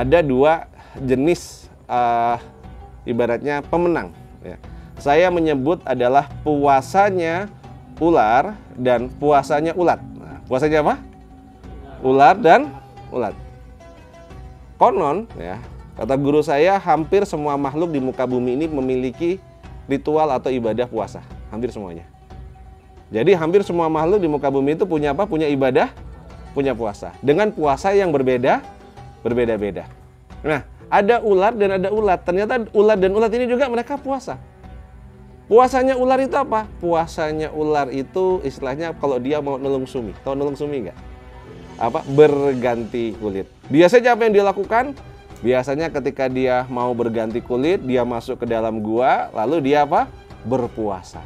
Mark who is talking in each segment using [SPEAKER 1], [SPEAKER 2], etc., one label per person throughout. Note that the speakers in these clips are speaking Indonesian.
[SPEAKER 1] ada dua jenis ibaratnya pemenang. Ya. Saya menyebut adalah puasanya ular dan puasanya ulat. Nah, puasanya apa? Ular dan ulat. Konon, ya, kata guru saya, hampir semua makhluk di muka bumi ini memiliki ritual atau ibadah puasa. Hampir semuanya. Jadi hampir semua makhluk di muka bumi itu punya apa? Punya ibadah, punya puasa. Dengan puasa yang berbeda-beda. Nah, ada ular dan ada ulat. Ternyata ular dan ulat ini juga mereka puasa. Puasanya ular itu apa? Puasanya ular itu istilahnya kalau dia mau nulung sumi. Tahu nulung sumi nggak? Apa? Berganti kulit. Biasanya apa yang dia lakukan? Biasanya ketika dia mau berganti kulit, dia masuk ke dalam gua, lalu dia apa? Berpuasa.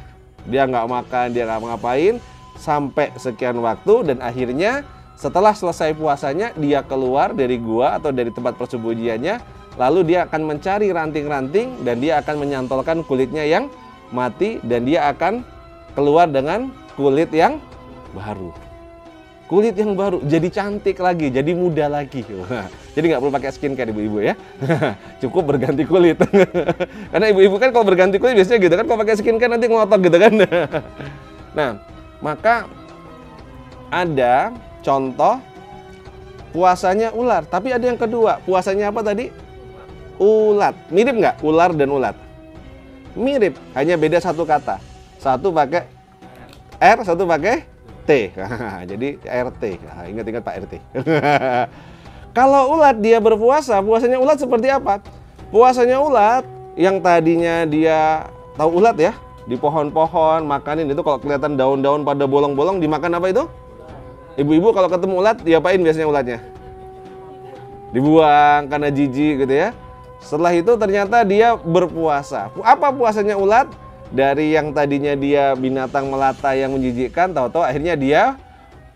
[SPEAKER 1] Dia nggak makan, dia nggak ngapain sampai sekian waktu, dan akhirnya setelah selesai puasanya dia keluar dari gua atau dari tempat persembunyiannya, lalu dia akan mencari ranting-ranting dan dia akan menyantolkan kulitnya yang mati, dan dia akan keluar dengan kulit yang baru. Kulit yang baru, jadi cantik lagi, jadi muda lagi. Jadi nggak perlu pakai skincare ibu-ibu ya. Cukup berganti kulit. Karena ibu-ibu kan kalau berganti kulit biasanya gitu kan, kalau pakai skincare nanti ngotot gitu kan. Nah, maka ada contoh puasanya ular, tapi ada yang kedua, puasanya apa tadi? Ulat. Mirip nggak ular dan ulat? Mirip, hanya beda satu kata. Satu pakai R, satu pakai T. Jadi RT. Ingat-ingat Pak RT. Kalau ulat dia berpuasa, puasanya ulat seperti apa? Puasanya ulat yang tadinya dia, tahu ulat ya? Di pohon-pohon makanin itu, kalau kelihatan daun-daun pada bolong-bolong dimakan apa itu? Ibu-ibu kalau ketemu ulat diapain biasanya ulatnya? Dibuang karena jijik gitu ya. Setelah itu ternyata dia berpuasa. Apa puasanya ulat? Dari yang tadinya dia binatang melata yang menjijikkan, tahu-tahu akhirnya dia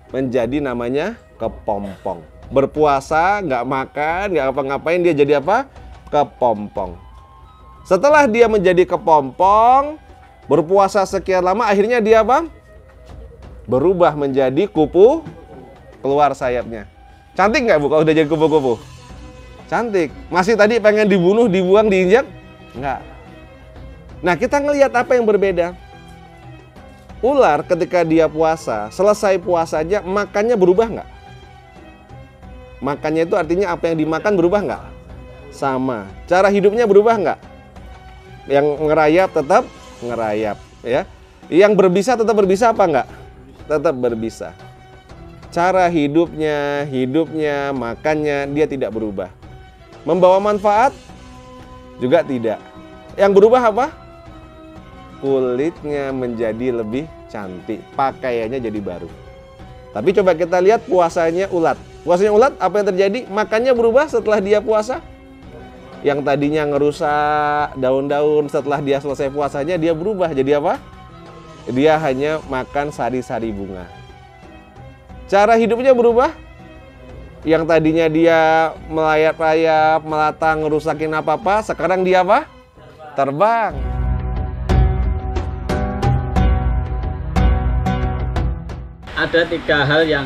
[SPEAKER 1] menjadi namanya kepompong. Berpuasa, nggak makan, nggak apa-ngapain, dia jadi apa? Kepompong. Setelah dia menjadi kepompong, berpuasa sekian lama, akhirnya dia apa? Berubah menjadi kupu, keluar sayapnya. Cantik nggak Bu kalau udah jadi kupu-kupu? Cantik. Masih tadi pengen dibunuh, dibuang, diinjak? Enggak. Nah, kita ngelihat apa yang berbeda. Ular ketika dia puasa, selesai puasanya makannya berubah nggak? Makannya itu artinya apa yang dimakan berubah nggak? Sama. Cara hidupnya berubah nggak? Yang ngerayap tetap ngerayap, ya. Yang berbisa tetap berbisa apa nggak? Tetap berbisa. Cara hidupnya, makannya dia tidak berubah. Membawa manfaat? Juga tidak. Yang berubah apa? Kulitnya menjadi lebih cantik, pakaiannya jadi baru. Tapi coba kita lihat puasanya ulat. Puasanya ulat apa yang terjadi? Makannya berubah setelah dia puasa. Yang tadinya ngerusak daun-daun, setelah dia selesai puasanya dia berubah jadi apa? Dia hanya makan sari-sari bunga. Cara hidupnya berubah? Yang tadinya dia melayap-layap, melata, ngerusakin apa-apa, sekarang dia apa? Terbang.
[SPEAKER 2] Ada 3 hal yang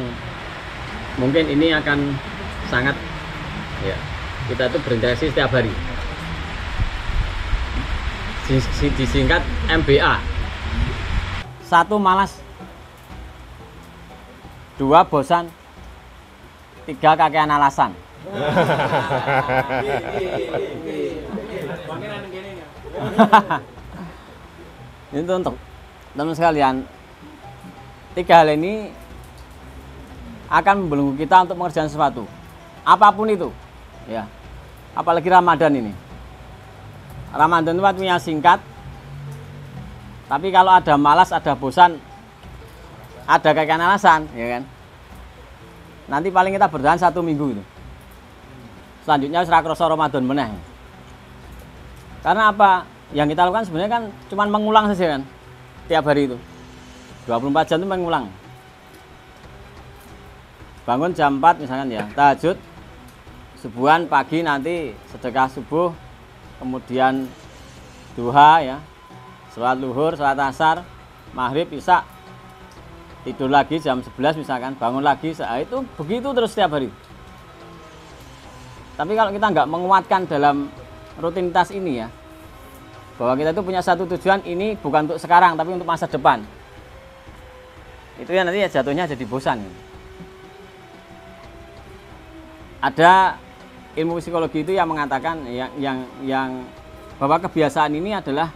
[SPEAKER 2] mungkin ini akan sangat, ya, kita tuh berinteraksi setiap hari. Disingkat MBA. 1 malas, 2 bosan, 3 kakean alasan. Itu untuk teman sekalian, 3 hal ini akan membelenggu kita untuk mengerjakan sesuatu, apapun itu, ya. Apalagi Ramadan ini. Ramadan itu waktunya singkat, tapi kalau ada malas, ada bosan, ada kakean alasan, ya kan? Nanti paling kita bertahan 1 minggu itu. Selanjutnya serak kroso Ramadan meneh. Karena apa? Yang kita lakukan sebenarnya kan cuma mengulang saja kan. Tiap hari itu. 24 jam itu mengulang. Bangun jam 4 misalkan ya, tahajud, subuhan pagi nanti sedekah subuh, kemudian duha ya, sholat luhur, sholat asar, maghrib, isya, tidur lagi jam 11 misalkan, bangun lagi, itu begitu terus setiap hari. Tapi kalau kita nggak menguatkan dalam rutinitas ini ya, bahwa kita itu punya satu tujuan, ini bukan untuk sekarang tapi untuk masa depan, itu ya nanti ya jatuhnya jadi bosan. Ada ilmu psikologi itu yang mengatakan yang bahwa kebiasaan ini adalah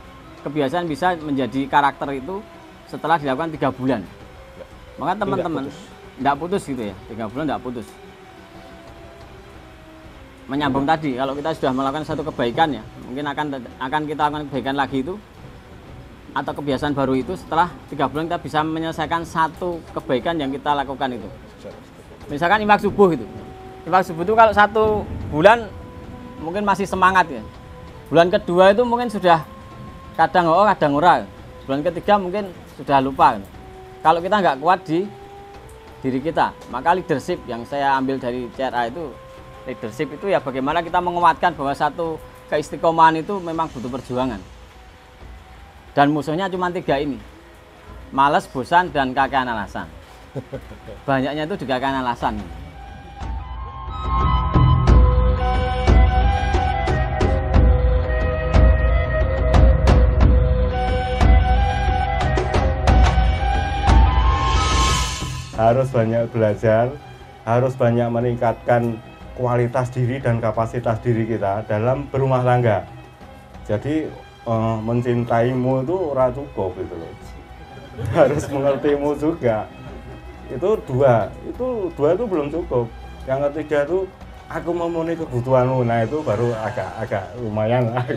[SPEAKER 2] kebiasaan bisa menjadi karakter itu setelah dilakukan 3 bulan. Maka teman-teman tidak putus gitu ya, 3 bulan tidak putus. Menyambung tadi, kalau kita sudah melakukan satu kebaikan ya, mungkin akan kita lakukan kebaikan lagi itu atau kebiasaan baru itu setelah 3 bulan kita bisa menyelesaikan satu kebaikan yang kita lakukan itu. Misalkan infak subuh itu. Infak subuh itu kalau 1 bulan mungkin masih semangat ya. Bulan kedua itu mungkin sudah kadang kadang ora. Bulan ketiga mungkin sudah lupa. Kalau kita nggak kuat di diri kita, maka leadership yang saya ambil dari CRA itu, leadership itu ya bagaimana kita menguatkan bahwa satu keistiqomahan itu memang butuh perjuangan. Dan musuhnya cuma 3 ini, malas, bosan, dan kakean alasan. Banyaknya itu juga kakean alasan.
[SPEAKER 3] Harus banyak belajar, harus banyak meningkatkan kualitas diri dan kapasitas diri kita dalam berumah tangga. Jadi mencintaimu itu ora cukup gitu loh. Harus mengertimu juga. Itu dua itu belum cukup. Yang ketiga itu aku memenuhi kebutuhanmu. Nah itu baru agak lumayan lah.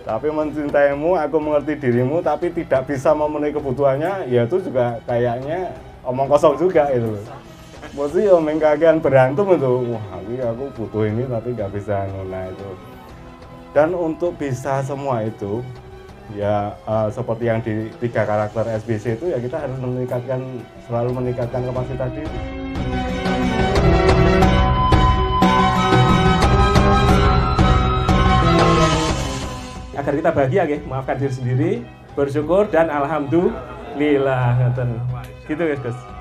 [SPEAKER 3] Tapi mencintaimu, aku mengerti dirimu, tapi tidak bisa memenuhi kebutuhannya, ya itu juga kayaknya omong kosong juga itu. Mesti ya mengkagian berantem itu. Wah, aku butuh ini tapi nggak bisa. Nah itu. Dan untuk bisa semua itu, ya seperti yang di 3 karakter SBC itu ya kita harus selalu meningkatkan kapasitas diri.
[SPEAKER 4] Agar kita bahagia, maafkan diri sendiri, bersyukur dan alhamdulillah. Gitu guys.